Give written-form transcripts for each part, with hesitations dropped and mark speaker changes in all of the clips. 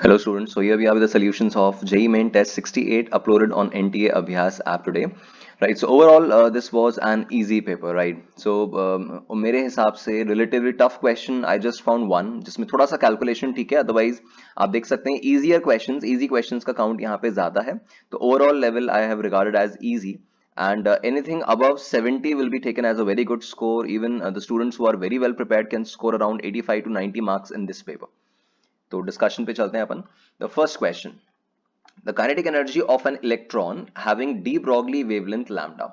Speaker 1: Hello students, so here we are with the solutions of JEE Main Test 68 uploaded on NTA Abhyas app today. Right, so overall this was an easy paper, right? So मेरे हिसाब से relatively tough question I just found one जिसमें थोड़ा सा calculation ठीक है, otherwise आप देख सकते हैं easy questions का count यहाँ पे ज़्यादा है, तो overall level I have regarded as easy. And anything above 70 will be taken as a very good score. Even the students who are very well prepared can score around 85 to 90 marks in this paper. तो discussion पे चलते हैं अपन. The first question, the kinetic energy of an electron having de Broglie wavelength lambda,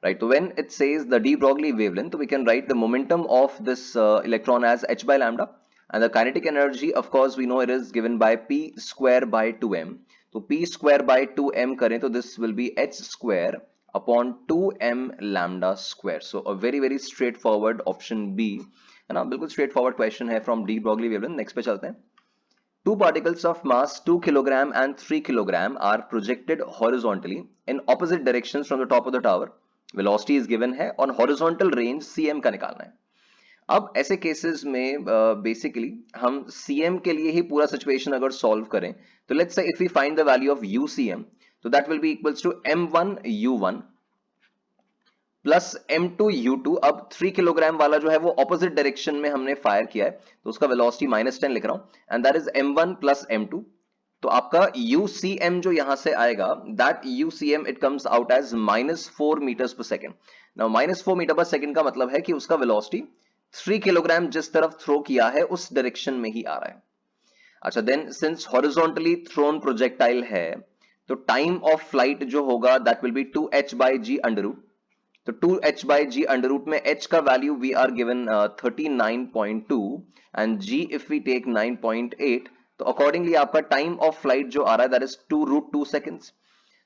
Speaker 1: right? So when it says the de Broglie wavelength, we can write the momentum of this electron as h by lambda, and the kinetic energy, of course we know it is given by p square by 2m. So p square by 2m करें तो this will be h square upon 2m lambda square. So a very straightforward option B है ना, बिल्कुल straightforward question है from de Broglie wavelength. Next पे चलते हैं. Two particles of mass 2 kg and 3 kg are projected horizontally in opposite directions from the top of the tower. Velocity is given है और horizontal range cm का निकालना है. अब ऐसे केसेस में बेसिकली हम cm के लिए ही पूरा सिचुएशन अगर सॉल्व करें तो let's say if we find the value of ucm तो that will be equals to m1 u1 plus m2 u2. अब 3 किलोग्राम वाला जो है वो ऑपोजिट डायरेक्शन में हमने फायर किया है तो उसका वेलोसिटी -10 लिख रहा हूं and that is m1 plus m2. तो आपका UCM जो यहां से आएगा that UCM it comes out as -4 metres per second. Now -4 metre per second का मतलब है कि उसका वेलोसिटी 3 किलोग्राम जिस तरफ थ्रो किया है उस डायरेक्शन में ही आ रहा है. अच्छा, then since horizontally thrown projectile है तो टाइम ऑफ फ्लाइट जो होगा that will be 2h/g under root. तो 2h/g अंडर रूट में h का value we are given 39.2 and g if we take 9.8. तो अकॉर्डिंगली आपका टाइम ऑफ फ्लाइट जो आ रहा है दैट इज 2√2 seconds.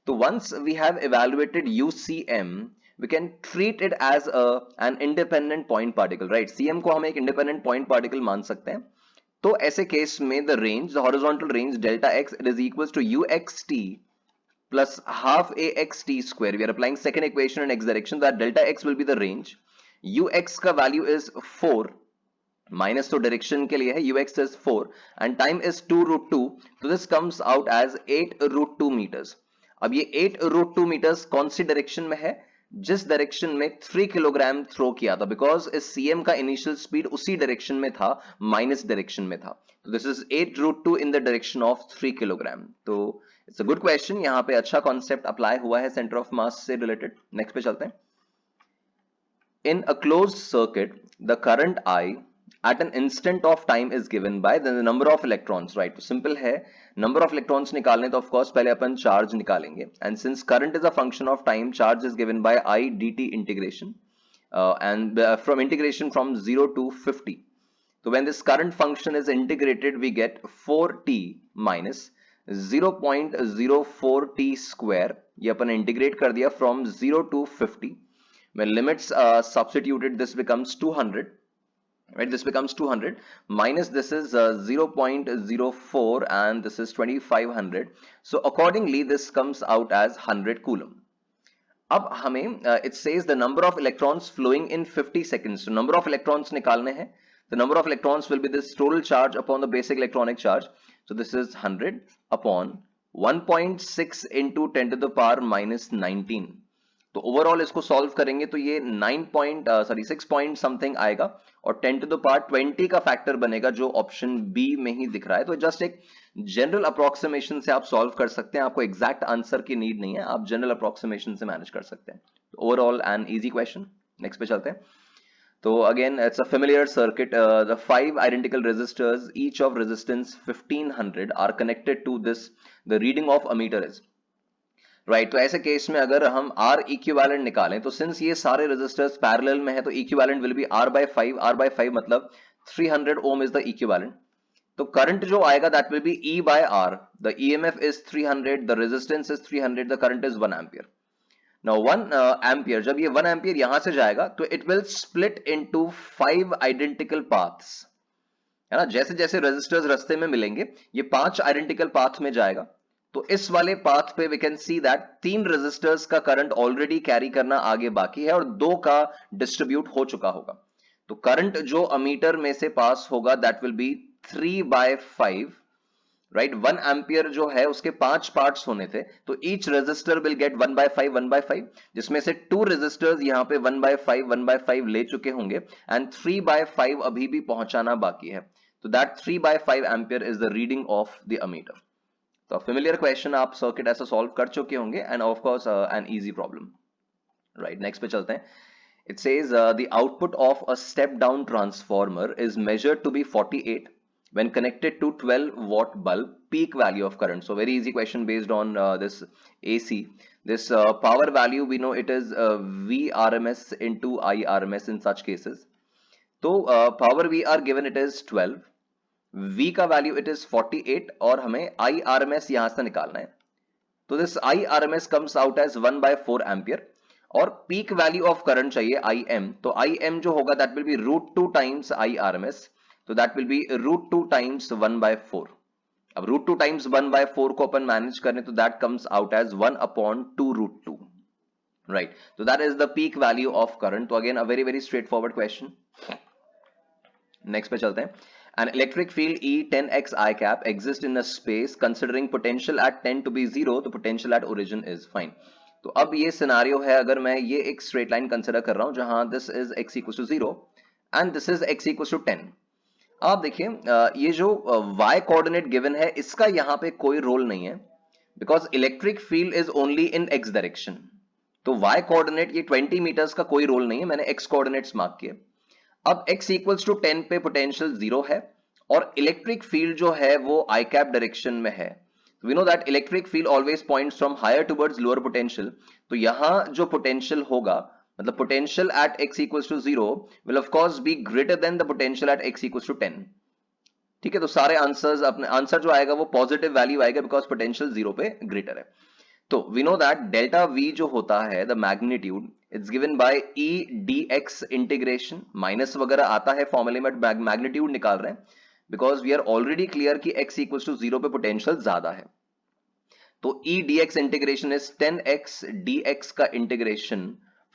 Speaker 1: तो once we have evaluated UCM we can treat it as an independent point particle, right? CM को हम एक independent point particle मान सकते हैं. तो ऐसे केस में the range, the horizontal range delta x, it is equals to uxt plus half axt square. We are applying second equation in x direction, that delta x will be the range. Ux का value is 4, minus तो direction के लिए है, ux is 4 and time is 2√2, so this comes out as 8√2 meters. अब ये 8√2 meters कौन सी direction में है? जिस डायरेक्शन में 3 किलोग्राम थ्रो किया था, बिकॉज इस सीएम का इनिशियल स्पीड उसी डायरेक्शन में था, माइनस डायरेक्शन में था. तो this is 8√2 in the direction of 3 kilogram. तो इट्स अ गुड क्वेश्चन, यहाँ पे अच्छा कॉन्सेप्ट अप्लाई हुआ है सेंटर ऑफ मास से रिलेटेड. नेक्स्ट पे चलते हैं. In a closed circuit, the current I at an instant of time is given by the number of electrons, right? तो simple है, number of electrons निकालने तो of course पहले अपन charge निकालेंगे, and since current is a function of time, charge is given by I dt integration, and from integration from 0 to 50. So when this current function is integrated, we get 4t minus 0.04t square. ये अपन integrate कर दिया from 0 to 50. When limits are substituted, this becomes 200, right? This becomes 200 minus this is 0.04 and this is 2500. So accordingly this comes out as 100 coulomb. अब हमें it says the number of electrons flowing in 50 seconds. So number of electrons निकालने हैं. The number of electrons will be this total charge upon the basic electronic charge. So this is 100 upon 1.6 into 10 to the power minus 19. तो overall इसको solve करेंगे तो ये 6 point something आएगा और 10 to the power 20 का फैक्टर बनेगा जो ऑप्शन बी में ही दिख रहा है. तो जस्ट एक जनरल अप्रोक्सीमेशन से आप सॉल्व कर सकते हैं, आपको एग्जैक्ट आंसर की नीड नहीं है, आप जनरल अप्रोक्सीमेशन से मैनेज कर सकते हैं. Overall an easy question. Next पे चलते हैं. तो again it's a familiar circuit. The 5 identical resistors each of resistance 1500 are connected to this. The reading of a meter is right. तो ऐसे केस में अगर हम R इक्विवेलेंट निकालें तो सिंस ये सारे रेजिस्टर्स पैरेलल में है तो equivalent will be R/5. R/5 मतलब 300 ओम इज द इक्विवेलेंट. तो करंट जो आएगा that will B E/R. The EMF is 300, the resistance is 300, the current is 1 ampere. Now 1 ampere, जब ये 1 एम्पियर यहां से जाएगा तो it will split into 5 identical paths, है ना. जैसे जैसे रेजिस्टर्स रास्ते में मिलेंगे ये 5 आइडेंटिकल पाथ में जाएगा. तो इस वाले पाथ पे we can see that 3 resistors का करंट ऑलरेडी कैरी करना आगे बाकी है और 2 का डिस्ट्रीब्यूट हो चुका होगा. तो करंट जो अमीटर में से पास होगा that will B 3/5, right. 1 ampere जो है उसके 5 पार्ट्स होने थे, तो ईच रेजिस्टर विल गेट 1/5 जिसमें से 2 रेजिस्टर्स यहां पे 1/5 ले चुके होंगे एंड 3/5 अभी भी पहुंचाना बाकी है। तो that 3/5 ampere is the reading of the ammeter. तो फेमिलियर क्वेश्चन, आप सर्किट ऐसा सॉल्व कर चुके होंगे end of course an easy problem. Right, next पे चलते हैं। It says the output of a step down transformer is measured to be 48 when connected to 12-watt bulb peak value of current. So very easy question based on this AC. This power value, we know it is VRMS into IRMS in such cases. So power we are given it is 12, V का value it is 48 और हमें IRMS यहां से निकालना है। तो this IRMS comes out as 1/4 ampere और peak value of current चाहिए IM। तो IM जो होगा that will be √2 times IRMS, तो दैट विल बी √2 टाइम्स 1/4। अब √2 टाइम्स 1/4 को अपन मैनेज करें तो that comes out as 1/2 √2, right. तो that is the peak value of current. तो again a very very straightforward question. Next पे चलते हैं। An electric field E 10x I cap exists in a space considering potential at 10 to be 0, the potential at origin is fine। तो अब ये scenario है, अगर मैं ये एक स्ट्रेट लाइन कंसिडर कर रहा हूं जहां this is x equal to 0 and this is x equal to 10। आप देखिए ये जो y कोऑर्डिनेट गिवन है इसका यहां पे कोई रोल नहीं है, because electric field is only in x direction. तो y कोऑर्डिनेट ये 20 मीटर्स का कोई रोल नहीं है, मैंने x कोऑर्डिनेट्स मार्क किए। अब x इक्वल्स टू 10 पे पोटेंशियल 0 है और इलेक्ट्रिक फील्ड जो है वो आई कैप डायरेक्शन में है। We know that electric field always points from higher towards lower potential. तो यहां जो पोटेंशियल होगा, मतलब potential at x equals to 0 will of course be greater than the potential at x equals to 10। ठीक है, तो सारे आंसर्स, अपने आंसर जो आएगा वो पॉजिटिव वैल्यू आएगा बिकॉज पोटेंशियल 0 पे ग्रेटर है। तो we know that delta V जो होता है the magnitude it's given by E D X integration, minus वगैरह आता है फॉर्मूले में, मैग्नीट्यूड निकाल रहे हैं because we are already clear कि x इक्वल्स टू 0 पे पोटेंशियल ज्यादा है। तो E D X integration is 10x dx का integration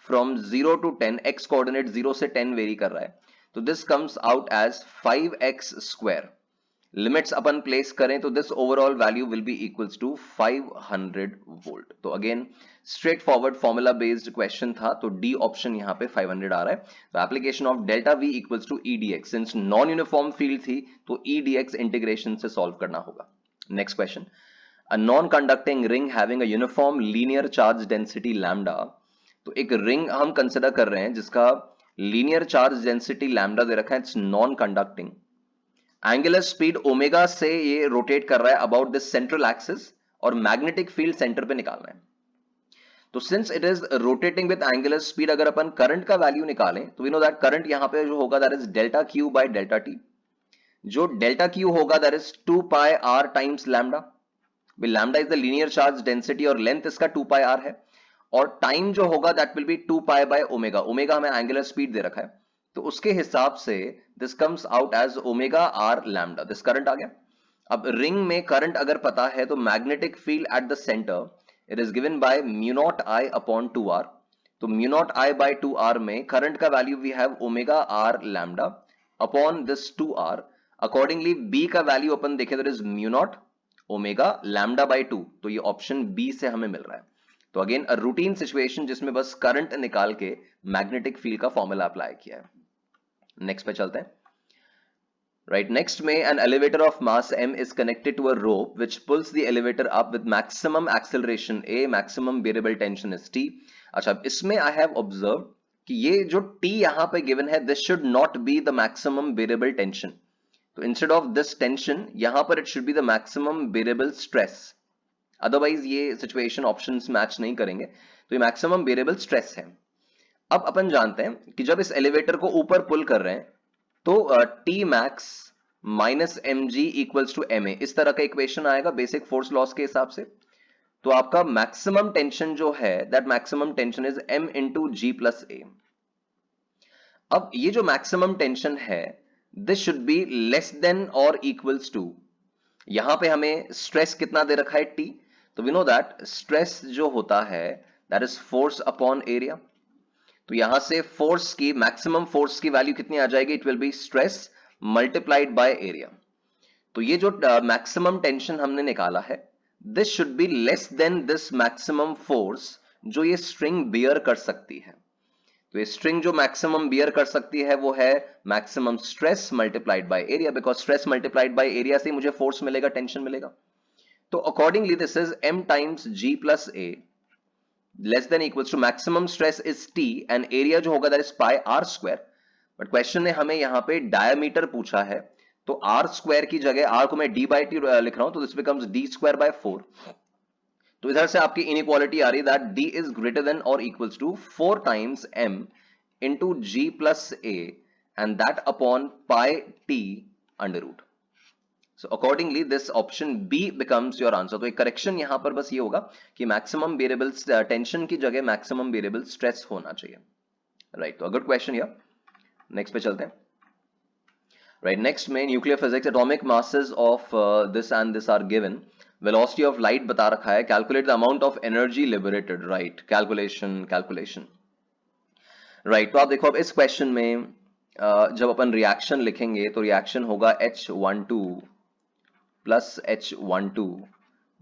Speaker 1: from 0 to 10, x coordinate 0 से 10 वेरी कर रहा है, तो this comes out as 5x square. Limits अपन प्लेस करें तो this overall value will be equals to 500 volt. तो again straightforward formula based question था, तो डी ऑप्शन यहां पे 500 आ रहा है। तो application of delta V equals to EDX, since non uniform field थी तो ईडीएक्स इंटीग्रेशन से सॉल्व करना होगा। Next question. A non conducting ring having a uniform linear charge density lambda. तो एक रिंग हम कंसिडर कर रहे हैं जिसका लीनियर चार्ज डेंसिटी लैम्डा दे रखा है, it's non conducting. Angular speed omega से ये रोटेट कर रहा है अबाउट दिस सेंट्रल एक्सिस और मैग्नेटिक फील्ड सेंटर पे निकालना है। तो since it is rotating with angular speed, अगर अपन करंट का वैल्यू निकालें तो वी नो दैट करंट यहां पे जो होगा that is delta Q by delta T. जो डेल्टा क्यू होगा that is 2 pi R times lambda. Lambda is the linear charge density और लेंथ इसका 2 पाई आर है, और टाइम जो होगा that will be 2 pi by omega. Omega हमें angular speed दे रखा है, तो उसके हिसाब से this comes out as omega R lambda. This current आ गया। अब रिंग में करंट अगर पता है तो magnetic field at the centre it is given by mu not I upon 2r। तो mu not I bye 2r में करंट का value we have omega R lambda upon this 2r। Accordingly B का value अपन देखें तो it is mu naught omega lambda by 2, तो ये option B से हमें मिल रहा है। तो अगेन अ रूटीन सिचुएशन जिसमें बस करंट निकाल के मैग्नेटिक फील्ड का फॉर्मूला अप्लाई किया है। नेक्स्ट पे चलते हैं। राइट, नेक्स्ट में an elevator of mass m is connected to a rope which pulls the elevator up with maximum acceleration a, maximum variable tension is t। अच्छा, इसमें I have observed कि ये जो t यहां पे गिवन है this should not be the maximum variable tension। तो instead of this tension यहां पर it should be the maximum variable stress, otherwise ये सिचुएशन ऑप्शंस मैच नहीं करेंगे, तो ये मैक्सिमम वेरिएबल स्ट्रेस है। अब अपन जानते हैं कि जब इस एलिवेटर को ऊपर पुल कर रहे हैं तो T max minus m g equals to m a, इस तरह का इक्वेशन आएगा बेसिक फोर्स लॉस के हिसाब से। तो आपका मैक्सिमम टेंशन जो है that maximum tension is M into G plus A. अब ये जो मैक्सिमम टेंशन है this should be less than और इक्वल्स टू, यहां पे हमें स्ट्रेस कितना दे रखा है टी, तो वी नो दैट स्ट्रेस जो होता है that is force upon area. तो यहां से फोर्स की मैक्सिमम फोर्स की वैल्यू कितनी आ जाएगी, it will be stress multiplied by area. तो ये जो मैक्सिमम टेंशन हमने निकाला है, this should be less then this maximum force जो ये स्ट्रिंग बियर कर सकती है। तो ये स्ट्रिंग जो मैक्सिमम बियर कर सकती है वो है maximum stress multiplied by area, because stress multiplied by area से मुझे फोर्स मिलेगा, टेंशन मिलेगा। तो accordingly this is m times g plus a less than equals to maximum stress is t and area जो होगा that is pi r square. But question ने हमें यहाँ पे डायमीटर पूछा है, तो r स्क्वायर की जगह r को मैं d बाई टी लिख रहा हूं, तो this becomes d square by 4। तो इधर से आपकी इनइक्वालिटी आ रही है that d is greater than और equals to 4 times m into g plus a and that upon pi t under root. So accordingly this option B becomes your answer. तो एक करेक्शन यहां पर बस ये होगा कि मैक्सिमम वेरिएबल टेंशन की जगह मैक्सिमम वेरिएबल स्ट्रेस होना चाहिए, राइट। तो गुड क्वेश्चन हियर। नेक्स्ट पे चलते हैं, राइट। नेक्स्ट में nuclear physics, atomic masses of this and this are given, velocity of light बता रखा है, calculate the amount of energy liberated, right. Calculation right. तो आप देखो अब इस क्वेश्चन में जब अपन रिएक्शन लिखेंगे तो रिएक्शन होगा H12 plus H12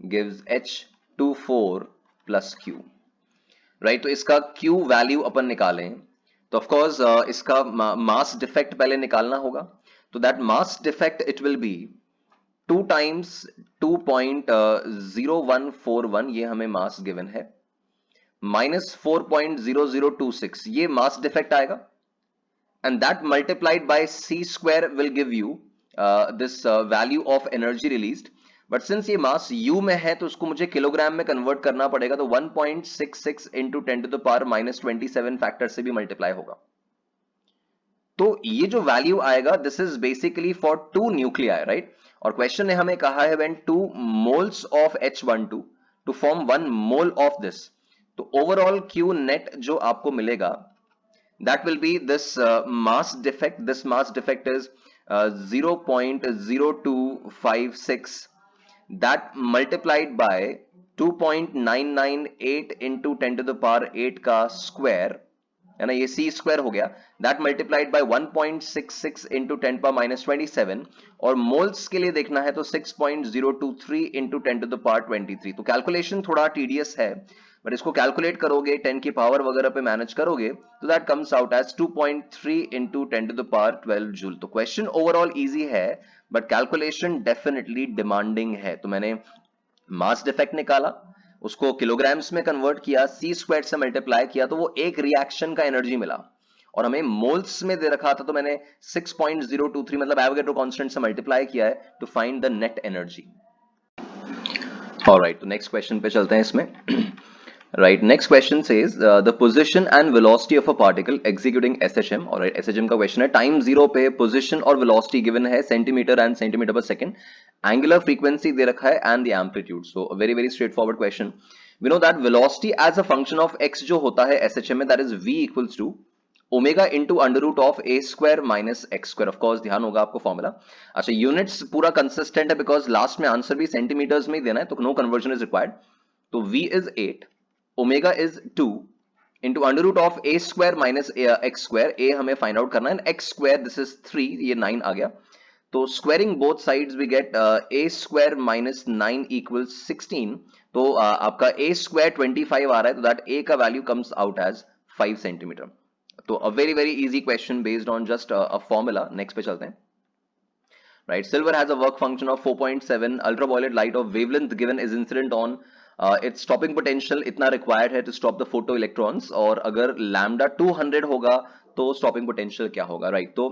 Speaker 1: gives H24 plus Q, right. तो इसका Q वैल्यू अपन निकालें तो ऑफकोर्स इसका मास डिफेक्ट पहले निकालना होगा। तो that mass defect it will be 2 times 2.0141, ये हमें मास गिवन है, माइनस 4.0026 ये मास डिफेक्ट आएगा, and that multiplied by c square will give you this value of energy released। but since ये मास u में है तो उसको मुझे किलोग्राम में कन्वर्ट करना पड़ेगा, तो 1.66 into 10 to the power minus 27 factor से भी मल्टीप्लाई होगा। तो ये जो वैल्यू आएगा this is basically for 2 nuclei, right. और क्वेश्चन ने हमें कहा है when 2 moles of H12 to form 1 mole of this, तो ओवरऑल Q नेट जो आपको मिलेगा that will be this mass defect. This mass defect is 0.0256, that multiplied by 2.998 into 10 to the power 8 का स्क्वायर है ना, ये c स्क्वायर हो गया, that multiplied bye 1.66 into 10 power minus 27, और मोल्स के लिए देखना है तो 6.023 इंटू 10 टू द पावर 23। तो कैलकुलेशन थोड़ा टीडियस है, बट इसको कैलकुलेट करोगे 10 की पावर वगैरह पे मैनेज करोगे तो that comes out as 2.3 into 10 to the power 12 joule. तो क्वेश्चन ओवरऑल इजी है बट कैलकुलेशन डेफिनेटली डिमांडिंग है। तो मैंने मास डिफेक्ट निकाला, उसको किलोग्राम्स में कन्वर्ट किया, सी स्क्वायर से मल्टीप्लाई किया, तो वो एक रिएक्शन का एनर्जी मिला, और हमें मोल्स में दे रखा था तो मैंने 6.023 मतलब एवोगैड्रो कांस्टेंट से मल्टीप्लाई किया है to find the net energy. Alright, तो नेक्स्ट क्वेश्चन पे चलते हैं इसमें। Right, next question says the position and velocity of a particle executing SHM। और SHM का क्वेश्चन है, टाइम जीरो पे पोजीशन और वेलोसिटी गिवन है, centimetre and centimetre per second, angular frequency दे रखा है and the amplitude. So very very straightforward question. We know that velocity as a function of x जो होता है SHM में, that is v equals to omega into under root of A square minus X square. Of course ध्यान होगा आपको formula. अच्छा, units पूरा consistent है बिकॉज लास्ट में आंसर भी सेंटीमीटर्स में ही देना है, तो नो कन्वर्जन इज रिक्वायर्ड। तो v is 8, omega is 2 into under root of A square minus X square, A हमें फाइंड आउट करना है, एक्स स्क्वायर दिस इज 3, ये 9 आ गया। तो squaring both sides we get A square minus 9 equals 16। तो आपका ए स्क्वायर 25 आ रहा है, तो दैट ए का value comes out as 5 centimetre. तो a very very easy question based on just a formula. Next पे चलते हैं। Right, silver has a work function of 4.7, ultraviolet light of wavelength given is incident on its stopping potential इतना required है to stop the photo electrons, और अगर lambda 200 होगा तो stopping potential क्या होगा, right। तो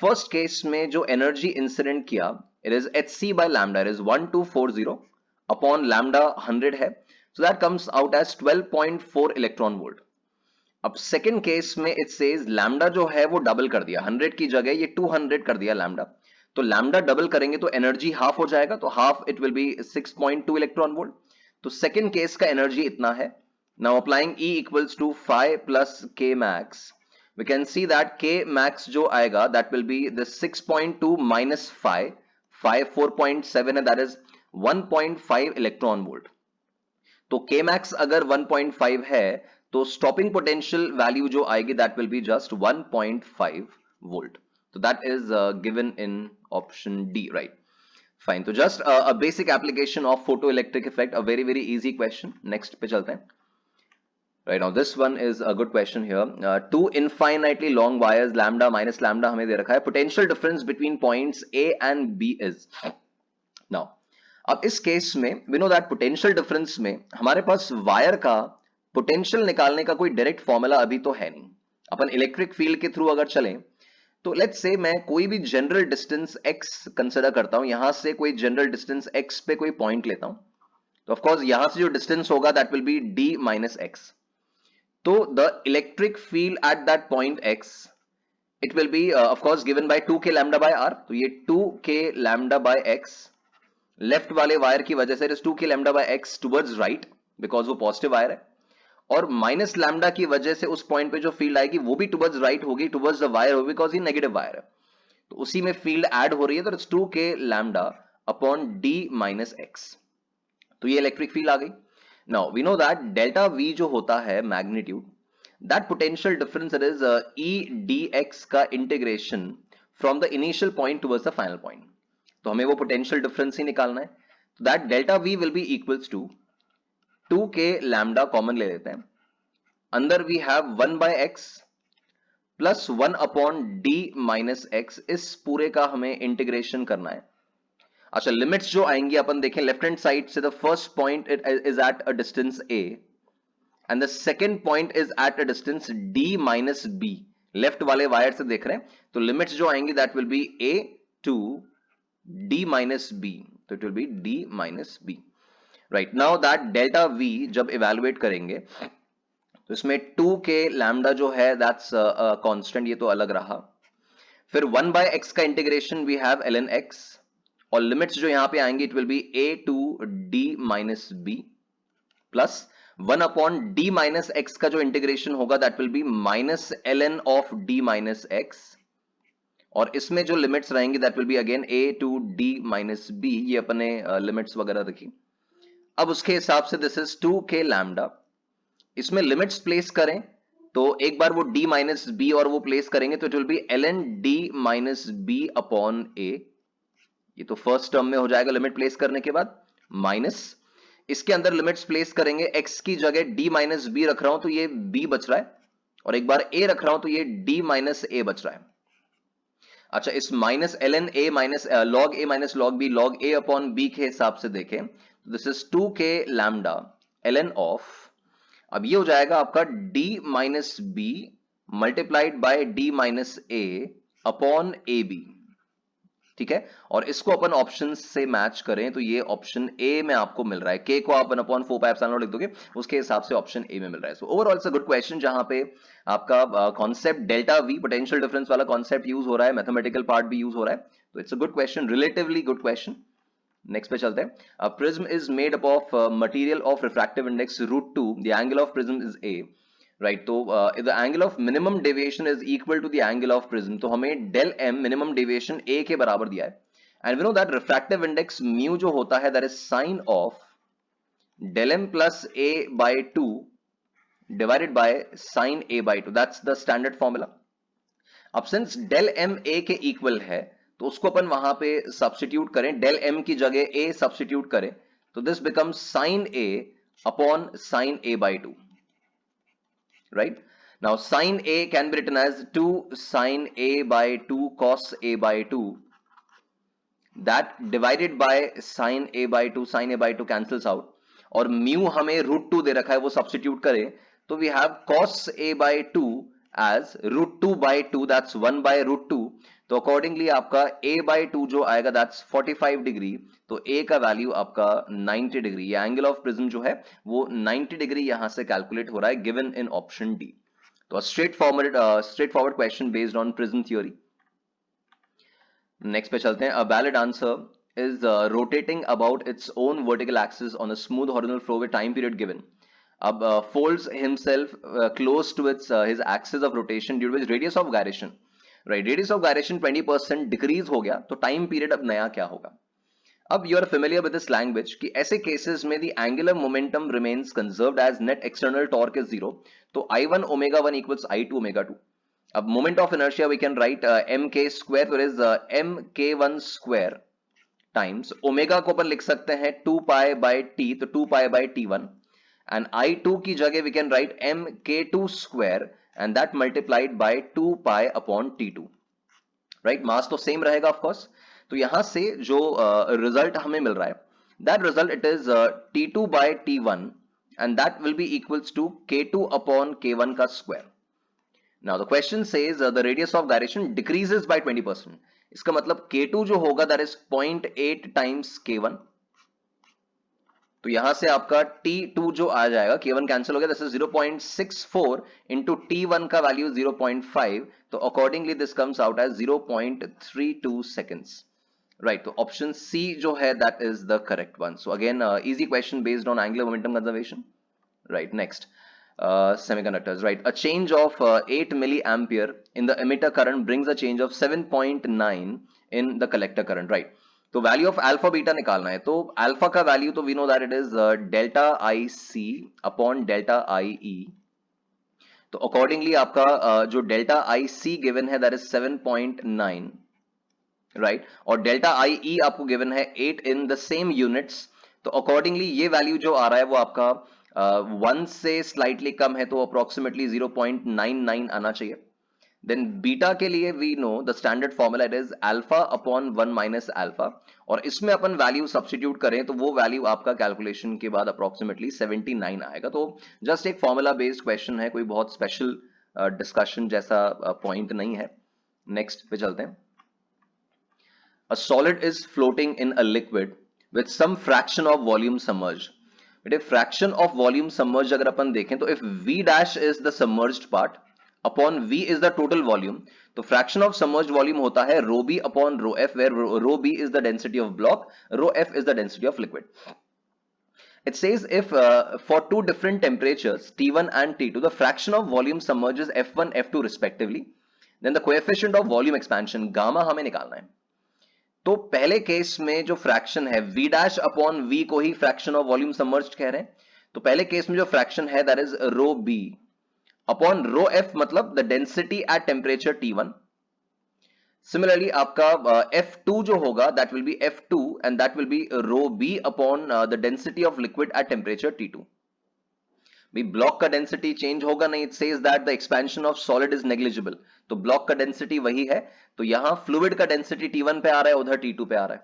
Speaker 1: first case में जो energy incident किया, it is hc by lambda, it is 1240 upon lambda 100 है, so that comes out as 12.4 electron volt। अब सेकेंड केस में इट सेज लैम्डा जो है वो डबल कर दिया, 100 की जगह ये 200 कर दिया लैम्डा, तो लैम्डा डबल करेंगे तो एनर्जी हाफ हो जाएगा, तो half it will be 6.2 electron volt. तो सेकेंड केस का एनर्जी इतना है। Now applying E equals to 5 plus K max, we can see that K max जो आएगा that will be the 6.2 minus 5, 4.7 है, दैट इज 1.5 इलेक्ट्रॉन वोल्ट। तो K max अगर 1.5 है तो स्टॉपिंग पोटेंशियल वैल्यू जो आएगी that will be just 1.5 volt. तो that is given in option D, right. Fine. तो just a basic application of photoelectric effect, a very very easy question. Next पे चलते हैं. Right now, this one is a good question here. Two infinitely long wires, lambda minus lambda, हमें दे रखा है. Potential difference between points A and B is. Now, अब इस case में we know that potential difference में हमारे पास wire का potential निकालने का कोई डायरेक्ट फॉर्मूला अभी तो है नहीं. अपन इलेक्ट्रिक फील्ड के थ्रू अगर चलें तो लेट्स से मैं कोई भी जनरल डिस्टेंस x कंसिडर करता हूं. यहां से कोई जनरल डिस्टेंस x पे कोई पॉइंट लेता हूं. तो ऑफकोर्स यहां से जो डिस्टेंस होगा that will be d minus x. तो the electric field at that point x, it will be of course given by 2k lambda by r. तो ये 2k lambda by x left वाले wire की वजह से 2k lambda by x towards right because वो positive wire है, और minus lambda की वजह से उस पॉइंट पे जो फील्ड आएगी वो भी टुवर्ड्स राइट होगी, टुवर्ड्स द वायर होगी बिकॉज ये नेगेटिव वायर है. तो उसी में फील्ड ऐड हो रही है, तो it's 2k lambda upon d minus x. तो ये इलेक्ट्रिक फील्ड आ गई. Now we know that delta v जो होता है magnitude, that potential difference it is e dx का integration from the initial point towards the final point. तो हमें वो पोटेंशियल डिफरेंस ही निकालना है. तो that delta v will be equals to 2k lambda, common ले लेते हैं, अंदर we have 1 by x plus 1 upon d minus x. इस पूरे का हमें इंटीग्रेशन करना है. अच्छा, लिमिट्स जो आएंगी अपन देखें लेफ्ट हैंड साइड से. The first point is at a distance a and the second point is at a distance d minus b. Left वाले वायर से देख रहे हैं तो लिमिट्स जो आएंगी that will be a to d minus b. तो it will be d minus b. Right now that delta v जब इवेलुएट करेंगे तो इसमें 2k लैम्डा जो है दैट्स कांस्टेंट, ये तो अलग रहा. फिर 1 बाय x का integration we have ln x, और लिमिट्स जो यहां पे आएंगी it will be a to d minus b plus 1 upon d minus x का जो इंटीग्रेशन होगा that will be minus ln of d minus x, और इसमें जो लिमिट्स रहेंगी that will be again a to d minus b. ये अपने limits वगैरह रखी. अब उसके हिसाब से दिस इज 2k लैम्डा. इसमें लिमिट्स प्लेस करें तो एक बार वो d माइनस बी और वो प्लेस करेंगे तो it will be ln d minus b upon a. ये तो फर्स्ट टर्म में हो जाएगा लिमिट प्लेस करने के बाद, माइनस इसके अंदर लिमिट्स प्लेस करेंगे, x की जगह d माइनस बी रख रहा हूं तो ये b बच रहा है, और एक बार a रख रहा हूं तो ये d माइनस a बच रहा है. अच्छा, इस minus ln a minus log a minus log b, log a upon b के हिसाब से देखें तो this is 2k lambda ln of, अब ये हो जाएगा आपका d minus b multiplied by d minus a upon a b. ठीक है, और इसको अपन ऑप्शन से मैच करें तो ये ऑप्शन ए में आपको मिल रहा है. k को आप 1/4 लिख दोगे, उसके हिसाब से ऑप्शन ए में मिल रहा है. So overall it's a good question जहां पे आपका concept delta we potential difference वाला कॉन्सेप्ट यूज हो रहा है, मैथमेटिकल पार्ट भी यूज हो रहा है. तो it's a good question, relatively good question. Next पे चलते हैं. Prism is made up of material of refractive index √2. The angle of prism is a. Right, तो the angle of minimum deviation is equal to the angle of prism. तो हमें del M minimum deviation a के बराबर दिया है, and we know that refractive index mu जो होता है that is sine of del m plus a by 2 divided by sine a by 2. That's the standard formula. अब सिंस डेल एम a के equal है तो उसको अपन वहां पे सब्स्टिट्यूट करें, डेल एम की जगह a सब्स्टिट्यूट करें तो this becomes sine a upon sine a by 2. right now sin a can be written as 2 sin a by 2 cos a by 2, that divided by sin a by 2, sin a by 2 cancels out, और mu हमें √2 दे रखा है वो substitute करें तो we have cos a by 2 as √2 by 2, that's 1 by √2. तो accordingly आपका a by 2 जो आएगा दैट्स 45 डिग्री, तो a का वैल्यू आपका 90 डिग्री. ये एंगल ऑफ प्रिज्म जो है वो 90 डिग्री यहां से कैलकुलेट हो रहा है गिवन इन ऑप्शन डी. तो straight forward question based on prism theory. Next पे चलते हैं. A valid answer is rotating about its own vertical axis on a smooth horizontal flow with time period given. अब folds himself close to its his axis of rotation due to its radius of gyration. Right, radius of gyration 20% decrease हो गया तो time period अब नया क्या होगा. अब you are familiar with this language कि ऐसे केसेस में the angular momentum remains conserved as net external torque is 0. तो I1 omega 1 equals I2 omega 2. अब moment of inertia we can write M k square, तो is m k one square times omega को अपन लिख सकते हैं 2 pi by T, तो 2 pi by T one, and I two की जगह we can write M K two square and that multiplied by 2 pi upon T two, right. Mass तो same रहेगा ऑफ कोर्स। तो यहां से जो रिजल्ट हमें मिल रहा है, that result it is t two by T one and that will be equals to k two upon k one का square. Now the question says the radius of gyration decreases by 20%। इसका मतलब K2 जो होगा that is 0.8 times K1। तो यहां से आपका T2 जो आ जाएगा, K1 कैंसिल हो गया, दिस इज 0.64 इंटू T1 का वैल्यू 0.5, तो accordingly this comes out as 0.32 seconds, right. तो ऑप्शन सी जो है that is the correct one. So again easy question based on angular momentum conservation, right? Next, semiconductors, right? A change of 8 milliampere in the emitter current brings a change of 7.9 in the collector current, right? तो value of alpha beta निकालना है, तो alpha का value तो we know that it is delta I C upon delta I E. तो accordingly आपका जो delta I C given है दैट इज 7.9, राइट, और डेल्टा आई ई आपको गिवन है 8 इन द सेम यूनिट्स। तो अकॉर्डिंगली ये वैल्यू जो आ रहा है वो आपका 1 से स्लाइटली कम है, तो अप्रोक्सीमेटली 0.99 आना चाहिए। देन बीटा के लिए we know the standard formula it is alpha upon 1 minus alpha, और इसमें अपन वैल्यू सब्स्टिट्यूट करें तो वो वैल्यू आपका कैलकुलेशन के बाद अप्रोक्सीमेटली 79 आएगा। तो जस्ट एक फॉर्मूला बेस्ड क्वेश्चन है, कोई बहुत स्पेशल डिस्कशन जैसा पॉइंट नहीं है। नेक्स्ट पे चलते हैं। A solid is floating in a liquid with some fraction of volume submerged. बेटे fraction of volume submerged अगर अपन देखें तो if V dash is the submerged part upon V is the total volume, तो fraction of submerged volume होता है rho B upon rho F, where rho B is the density of block, rho F is the density of liquid. It says if for two different temperatures T1 and T2 the fraction of volume submerges F1 F2 respectively, then the coefficient of volume expansion gamma हमें निकालना है। तो पहले case में जो fraction है v dash upon v को ही fraction of volume submerged कह रहे हैं। तो पहले केस में जो फ्रैक्शन है that is rho b upon rho f, मतलब the density at temperature T1। Similarly आपका F2 जो होगा that will be F2 and that will be rho b upon the density of liquid at temperature T2। भाई block का density change होगा नहीं, it says that the expansion of solid is negligible, तो block का density वही है। तो यहां फ्लूइड का डेंसिटी T1 पे आ रहा है, उधर T2 पे आ रहा है।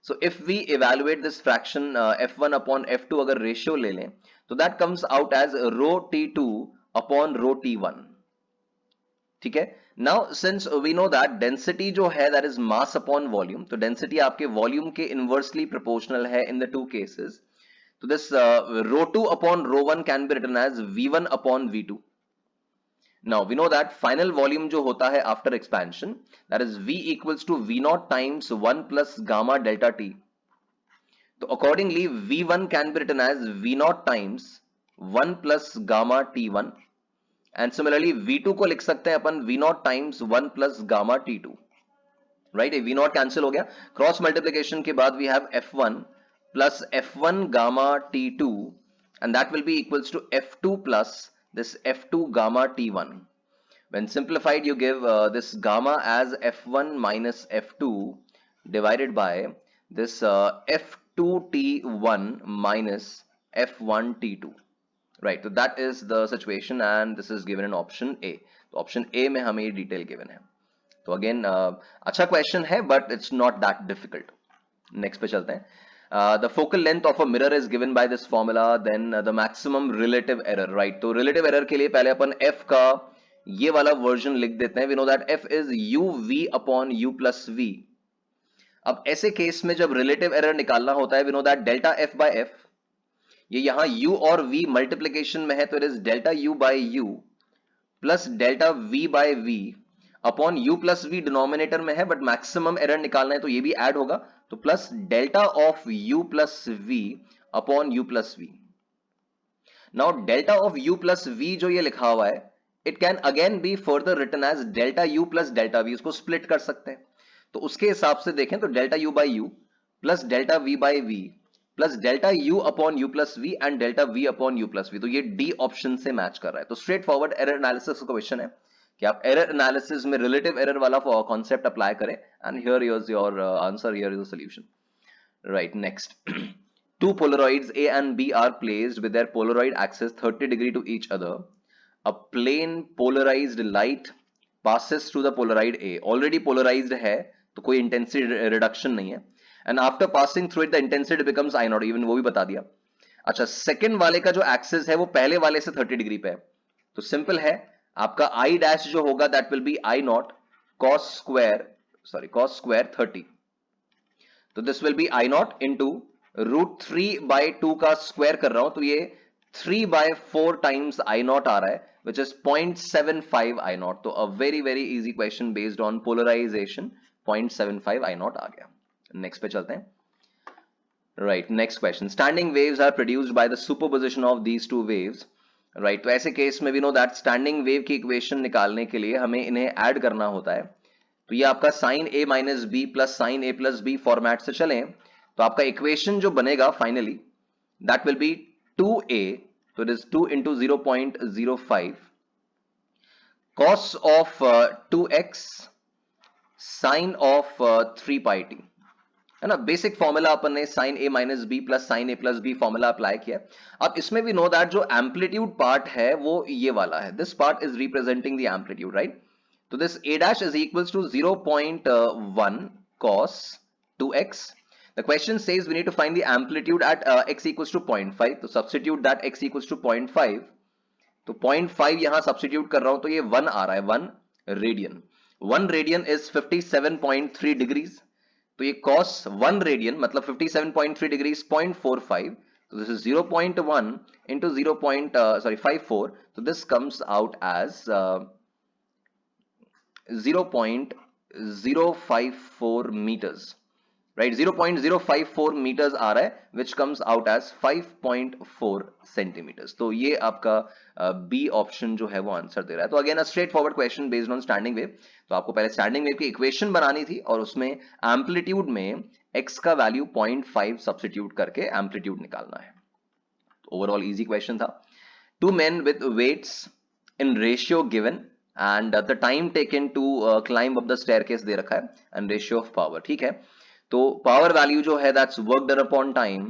Speaker 1: So if we evaluate this fraction F1 upon F2 अगर रेशियो ले लें तो that comes out as rho T2 upon rho T1, ठीक है। Now since we know that density जो है that is mass upon volume, तो डेंसिटी आपके वॉल्यूम के इनवर्सली प्रोपोर्शनल है in the two cases. So this rho 2 upon rho 1 can be written as V1 upon V2. Now we know that final volume जो होता है after expansion that is V equals to V0 times 1 plus gamma delta T. तो accordingly V1 can be written as V0 times 1 plus gamma T1 and similarly V2 को लिख सकते हैं अपन V0 times 1 plus gamma T2, right? V0 cancel हो गया, cross multiplication के बाद we have F1 plus F1 gamma T2 and that will be equals to F2 plus this F2 gamma T1. When simplified you give this gamma as F1 minus F2 divided by this F2 T1 minus F1 T2, right? So that is the situation and this is given in option A. तो option A में हमें ये detail given है। तो again अच्छा question है but it's not that difficult। next पे चलते हैं। The focal length of a mirror is given by this formula, then the maximum relative error, right? तो relative error के लिए पहले अपन f का ये वाला वर्जन लिख देते हैं। We know that f is uv upon u plus v। अब ऐसे केस में जब relative error निकालना होता है we know that delta f by f, ये यहां u और v मल्टीप्लीकेशन में है तो it is delta u by u plus delta v by v upon u plus v denominator में है, बट मैक्सिमम एरर निकालना है तो ये भी ऐड होगा, तो plus delta of u plus v upon u plus v। Now delta of u plus v जो ये लिखा हुआ है it can again be further written as delta u plus delta v, उसको स्प्लिट कर सकते हैं। तो उसके हिसाब से देखें तो delta u by u plus delta v by v plus delta u upon u plus v and delta v upon u plus v, तो ये डी ऑप्शन से मैच कर रहा है। तो स्ट्रेट फॉरवर्ड एरर एनालिसिस का क्वेश्चन है। कि आप एरर एनालिसिस में रिलेटिव एरर वाला कॉन्सेप्ट अप्लाई करें, and here is your answer, here is the solution. Right, next. Two Polaroids A and B are placed with their Polaroid axis 30 degree to each other. A plane polarized light passes through the Polaroid A. Already polarized है, तो कोई intensity reduction नहीं है. And after passing through it, the intensity becomes I naught. Even वो भी बता दिया. अच्छा, सेकंड वाले का जो एक्सिस है वो पहले वाले से 30 डिग्री पे है, तो सिंपल है, आपका I डैश जो होगा that will B I not cos square 30. तो this will I not into √3/2 का स्क्वायर कर रहा हूं, तो ये 3/4 टाइम्स आई नॉट आ रहा है, विच इज 0.75 आई नॉट. तो a very very easy question based on polarisation, 0.75 I naught आ गया. नेक्स्ट पे चलते हैं. Right, next question. Standing waves are produced by the superposition of these two waves. Right, तो ऐसे केस में we know that standing wave की equation निकालने के लिए हमें इन्हें ऐड करना होता है. तो ये आपका sign a minus b plus sine a plus B format से चले, तो आपका इक्वेशन जो बनेगा finally that will be 2a, तो it is 2 into 0.05 cos of 2x sine of 3 pi t, है ना. बेसिक फॉर्मूला अपन ने sine a minus b plus sine a plus b formula apply किया. अब इसमें भी नो दैट जो एम्पलीट्यूड पार्ट है वो ये वाला है, this part is representing the amplitude, right. So this a dash is equals to 0.1 cos 2x. The question says we need to find the amplitude at x equals to 0.5. तो substitute that x equals to 0.5. तो 0.5 यहां substitute कर रहा हूं, तो ये 1 आ रहा है, 1 रेडियन. 1 radian is 57.3 degrees. तो ये cos 1 रेडियन मतलब 57.3 degrees 0.45. So this is 0.1 into 0.54. So this comes out as 0.054 meters, right. 0.054 meters आ रहा है, which comes out as 5.4 centimeters. तो ये आपका बी ऑप्शन जो है वो आंसर दे रहा है. तो again a straight forward question based on standing wave. तो आपको पहले स्टैंडिंग वेव की इक्वेशन बनानी थी और उसमें एम्पलीट्यूड में x का वैल्यू 0.5 सब्स्टिट्यूट करके एम्पलीट्यूड निकालना है. ओवरऑल इजी क्वेश्चन था. Two men with weights in ratio given and the time taken to climb up the staircase दे रखा है, and ratio of power, ठीक है. तो पावर वैल्यू जो है that's work done upon time,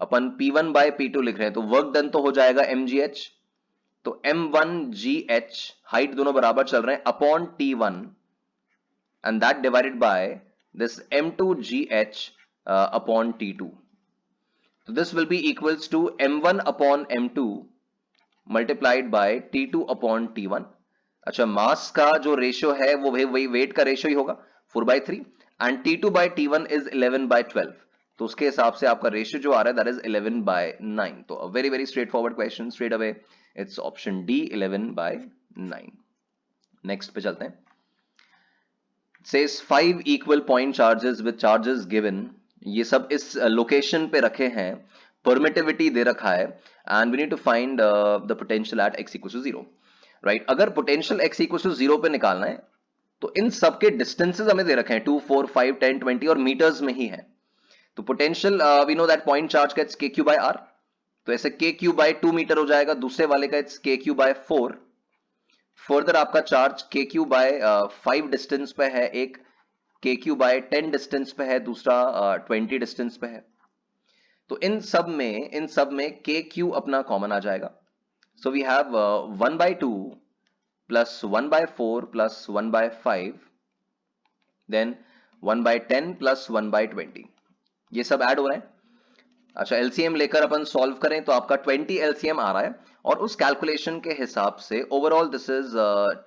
Speaker 1: upon P1 by P2 लिख रहे हैं, तो वर्क डन तो हो जाएगा mgh, तो m1gh हाइट दोनों बराबर चल रहे हैं upon T1 and that divided by this m2gh upon T2. So this will be equals to m1 upon m2 multiplied by T2 upon T1. अच्छा, मास का जो रेशियो है वो वही वेट का रेशियो ही होगा 4/3 and T2 by T1 is 11/12. तो उसके हिसाब से आपका रेशियो जो आ रहा है दैट इज 11/9. तो a very very straightforward question, straight away it's option D 11/9. Next पे चलते हैं. Says 5 equal point charges with charges given. ये सब इस लोकेशन पे रखे हैं, परमिटिविटी दे रखा है, and we need to find the potential at x equal to 0. Right, अगर पोटेंशियल x इक्वल टू 0 पे निकालना है तो इन सब के डिस्टेंसेस हमें दे रखे हैं 2, 4, 5, 10, 20 और मीटर्स में ही है. तो potential we know that point charge का इट्स kq/r, तो ऐसे kq/2 मीटर हो जाएगा. दूसरे वाले का इट्स kq/4. फर्दर आपका चार्ज kq/5 डिस्टेंस पे है, एक kq/10 डिस्टेंस पे है, दूसरा 20 डिस्टेंस पे है. तो इन सब में kq अपना कॉमन आ जाएगा. So we have 1/2 plus 1/4 plus 1/5, then 1/10 plus 1/20. ये सब ऐड हो रहे हैं. अच्छा, एलसीएम लेकर अपन सॉल्व करें तो आपका 20 एलसीएम आ रहा है, और उस कैलकुलेशन के हिसाब से ओवरऑल दिस इज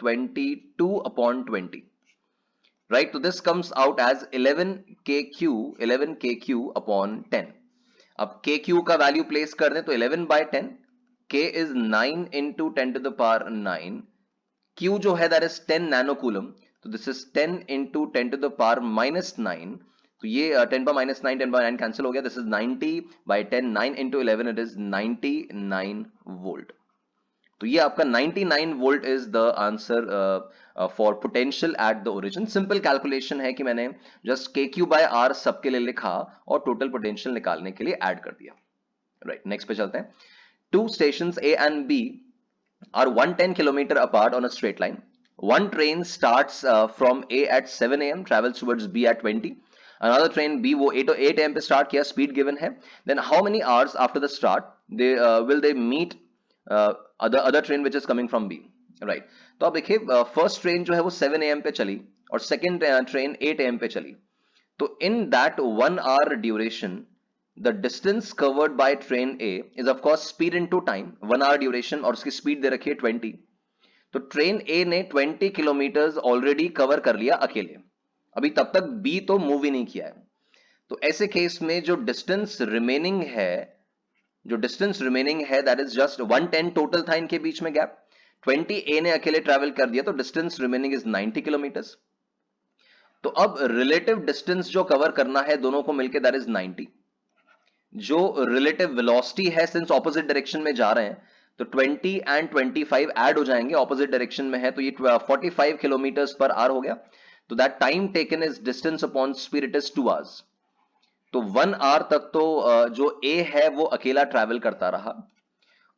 Speaker 1: 22/20, राइट. तो this comes out as 11kq upon 10. अब kq का वैल्यू प्लेस कर दें तो 11/10, k is 9 into 10 to the power 9. q जो है that is 10 nanocoulomb, तो this is 10 into 10 to the power minus 9. तो ये 10 by minus 9, 10 by 9 cancel हो गया. This is 90/10, 9 into 11, it is 99 volt. तो ये आपका 99 volt is the answer for potential at the origin. Simple calculation है कि मैंने जस्ट kq/r सबके लिए लिखा और टोटल पोटेंशियल निकालने के लिए ऐड कर दिया. राइट, नेक्स्ट पे चलते हैं. Two stations A and B are 110 kilometer apart on a straight line. One train starts from A at 7 a.m. travels towards B at 20. Another train B वो 8 a.m. पे start किया, speed given है. Then how many hours after the start they will they meet other train which is coming from B, right? तो आप देखिए first train जो है वो 7 a.m. पे चली और second train 8 a.m. पे चली. तो in that 1 hour duration the distance covered by train A is of course speed into time, 1 hour duration और उसकी speed दे रखी है 20. तो ट्रेन ए ने 20 किलोमीटर ऑलरेडी कवर कर लिया अकेले, अभी तब तक बी तो मूव ही नहीं किया है. तो ऐसे केस में जो डिस्टेंस रिमेनिंग है दैट इज जस्ट 110 टोटल था इनके बीच में गैप. 20 ए ने अकेले ट्रेवल कर दिया तो डिस्टेंस रिमेनिंग इज 90 किलोमीटर. तो अब रिलेटिव डिस्टेंस जो कवर करना है दोनों को मिलकर दैट इज 90. जो रिलेटिव वेलोसिटी है सिंस ऑपोजिट डायरेक्शन में जा रहे हैं तो 20 एंड 25 ऐड हो जाएंगे, ऑपोजिट डायरेक्शन में है तो ये 45 किलोमीटर पर आवर हो गया. तो that time taken is distance upon speed, it is 2 hours. तो 1 hour तक तो जो ए है वो अकेला ट्रैवल करता रहा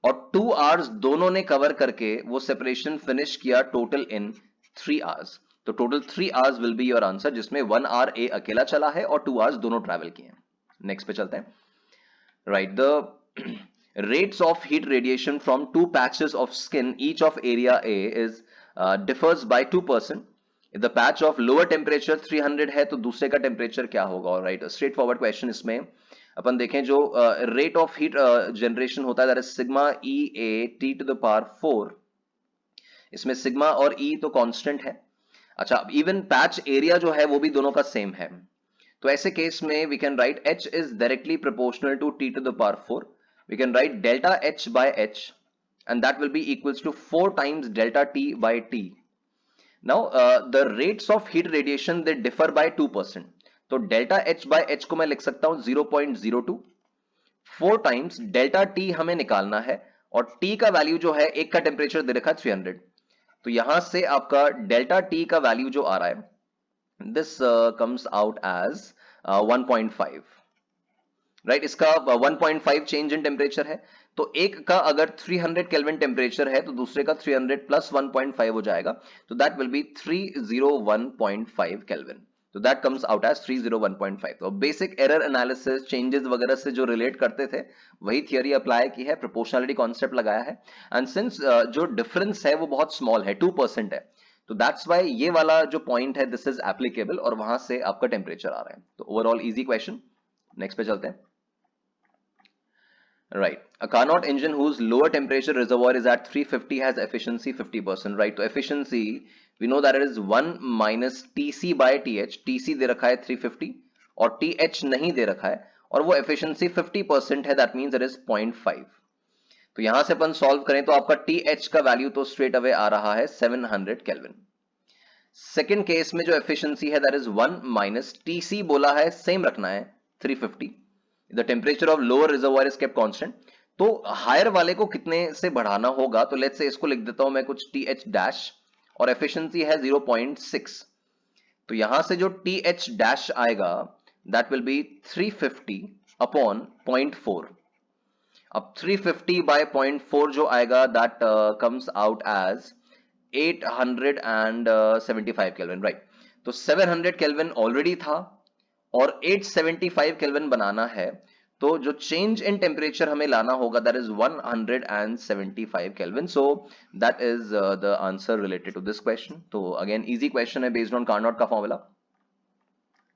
Speaker 1: और 2 hours दोनों ने कवर करके वो सेपरेशन फिनिश किया टोटल इन 3 hours. तो total 3 hours will be your answer, जिसमें 1 hour ए अकेला चला है और 2 hours दोनों ट्रैवल किए हैं. नेक्स्ट पे चलते हैं. Right, the rates of heat radiation from two patches of skin each of area A is differs by 2%. if the patch of lower temperature 300 है तो दूसरे का टेम्परेचर क्या होगा? Right, straight forward question. इसमें अपन देखें जो रेट ऑफ हीट जनरेशन होता है that is sigma e a t to the power 4. इसमें सिग्मा और ई तो कांस्टेंट है. अच्छा, इवन पैच एरिया जो है वो भी दोनों का सेम है. तो ऐसे केस में we can write H is directly proportional to T to the power 4. We can write delta H by H and that will be equals to 4 times delta T by T. Now the rates of heat radiation they differ by 2%. तो delta H by H को मैं लिख सकता हूं 0.02. 4 times delta T हमें निकालना है और T का वैल्यू जो है एक का टेम्परेचर दे रखा है 300. तो यहां से आपका डेल्टा T का वैल्यू जो आ रहा है this comes out as 1.5. Right, इसका 1.5 चेंज इन टेम्परेचर है. तो एक का अगर 300 केल्विन टेम्परेचर है तो दूसरे का 300 प्लस 1.5 हो जाएगा. तो दैट विल बी 301.5 केल्विन. तो दैट कम्स आउट एज 301.5. तो बेसिक एरर एनालिसिस चेंजेस वगैरह से जो रिलेट करते थे वही थियरी अप्लाई की है, प्रोपोर्शनलिटी कॉन्सेप्ट लगाया है. एंड सिंस जो डिफरेंस है वो बहुत स्मॉल है, 2% है, तो दैट्स वाई ये वाला जो पॉइंट है दिस इज एप्लीकेबल और वहां से आपका टेम्परेचर आ रहा है. तो ओवरऑल इजी क्वेश्चन. नेक्स्ट पे चलते हैं. Right, a Carnot engine whose lower temperature reservoir is at 350 has efficiency 50%. Right, तो efficiency we know that it is 1 minus TC by TH. TC दे रखा है 350 और TH नहीं दे रखा है और वो efficiency 50% है, that means it is 0.5. तो यहां से अपन सॉल्व करें तो आपका TH का वैल्यू तो स्ट्रेट अवे आ रहा है 700 केल्विन. सेकेंड केस में जो एफिशिएंसी है दैट इज 1 माइनस TC बोला है सेम रखना है 350. The temperature of lower reservoir is kept constant. तो हायर वाले को कितने से बढ़ाना होगा? तो लेट्स से इसको लिख देता हूं मैं कुछ TH डैश और एफिशिएंसी है 0.6. तो यहां से जो TH डैश आएगा दैट विल बी 350 अपॉन 0.4. अब 350 बाय 0.4 जो आएगा that comes out as 875 kelvin. Right, तो 700 केल्विन ऑलरेडी था और 875 केल्विन बनाना है तो जो चेंज इन टेम्परेचर हमें लाना होगा that is 175 kelvin. So that is the answer related to this question. तो अगेन इजी क्वेश्चन है बेस्ड ऑन कार्नोट का फॉर्मूला.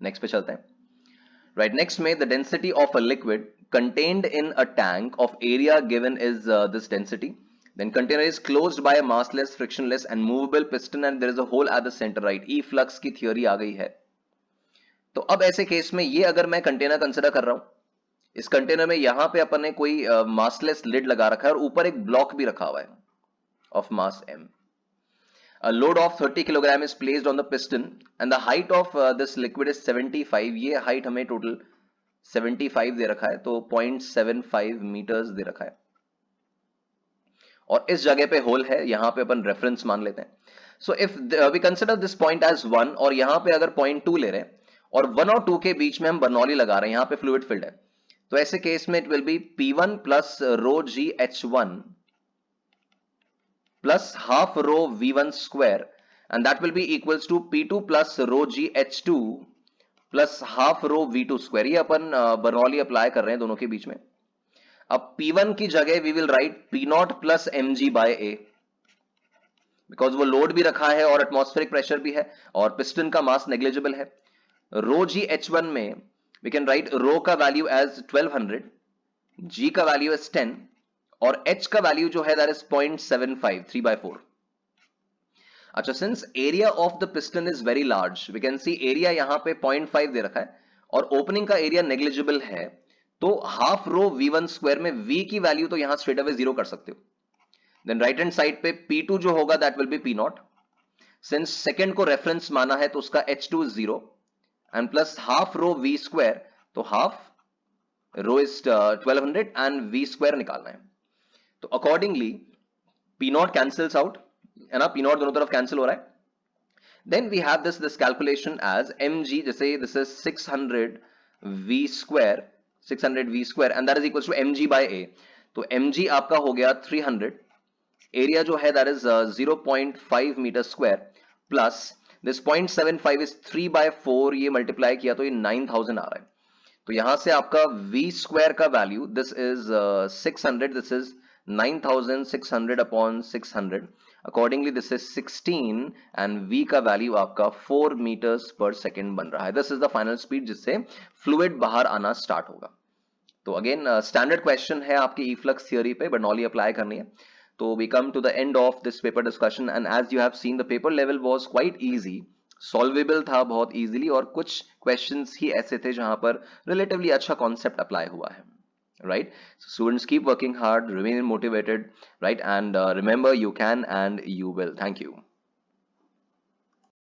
Speaker 1: नेक्स्ट पे चलते हैं. राइट, नेक्स्ट में the density of a liquid contained in a tank of area given is this density. Then container is closed by a massless, frictionless and movable piston and there is a hole at the center. Right, E flux की theory आ गई है. तो अब ऐसे case में ये अगर मैं कंटेनर कंसिडर कर रहा हूं, इस कंटेनर में यहां पे अपन ने कोई मासलेस लिड लगा रखा है और ऊपर एक ब्लॉक भी रखा हुआ है of mass m. A load of 30 kg is placed on the piston and the height of this liquid is 75. ये हाइट हमें टोटल 75 दे रखा है तो 0.75 मीटर्स दे रखा है और इस जगह पे होल है, यहां पे अपन रेफरेंस मान लेते हैं. So if we consider this point as 1 और यहां पे अगर 0.2 ले रहे हैं और 1 और 2 के बीच में हम बर्नौली लगा रहे हैं, यहां पे फ्लूइड फिल्ड है, तो ऐसे केस में it will B P1 plus row GH1 plus half row V1 square and that will be equals to P2 plus rho g H2 plus half row V2 square. ये अपन Bernoulli apply कर रहे हैं दोनों के बीच में। अब P1 की जगह we will write P0 plus mg by A, because वो लोड भी रखा है और एटमॉस्फेरिक प्रेशर भी है और पिस्टन का मास नेग्लिजिबल है। रो जी H1 में वी कैन राइट रो का वैल्यू एज 1200, G का वैल्यू एज 10 और H का वैल्यू जो है दैट इज 0.75, 3/4। अच्छा, since area of the piston is very large, we can see area यहां पे 0.5 दे रखा है और ओपनिंग का एरिया नेग्लिजिबल है, तो हाफ रो V1 स्क्वायर में V की वैल्यू तो यहां स्ट्रेट अवे 0 कर सकते हो। देन राइट हैंड साइड पे P2 जो होगा that will be P0, since second को रेफरेंस माना है तो उसका H2 is 0 and plus half rho V square, तो half rho is 1200 and V square निकालना है। तो अकॉर्डिंगली P0 कैंसिल्स आउट, है ना, P0 दोनों तरफ कैंसिल हो रहा है। Then we have this calculation as mg, जैसे this is 600 v square, 600 v square and that is equals to mg by a। तो mg आपका हो गया 300, एरिया जो है that is 0.5 metre square plus this 0.75 is 3/4, ये मल्टीप्लाई किया तो ये 9000 आ रहा है। तो यहां से आपका v स्क्वायर का value this is 600, this is 9600 upon 600, accordingly this is 16 and v का वैल्यू आपका 4 मीटर्स पर सेकेंड बन रहा है। This is the final speed जिससे फ्लूइड बाहर आना स्टार्ट होगा। तो अगेन स्टैंडर्ड क्वेश्चन है आपकी ई-फ्लक्स थ्योरी पे, बर्नौली अप्लाई करनी है। तो we come to the end of this paper discussion and as you have seen the paper level was quite easy, solvable था बहुत इजीली, और कुछ क्वेश्चंस ही ऐसे थे जहां पर रिलेटिवली अच्छा कॉन्सेप्ट अप्लाई हुआ है, right? So students, keep working hard, remain motivated, right? And remember, you can and you will. Thank you.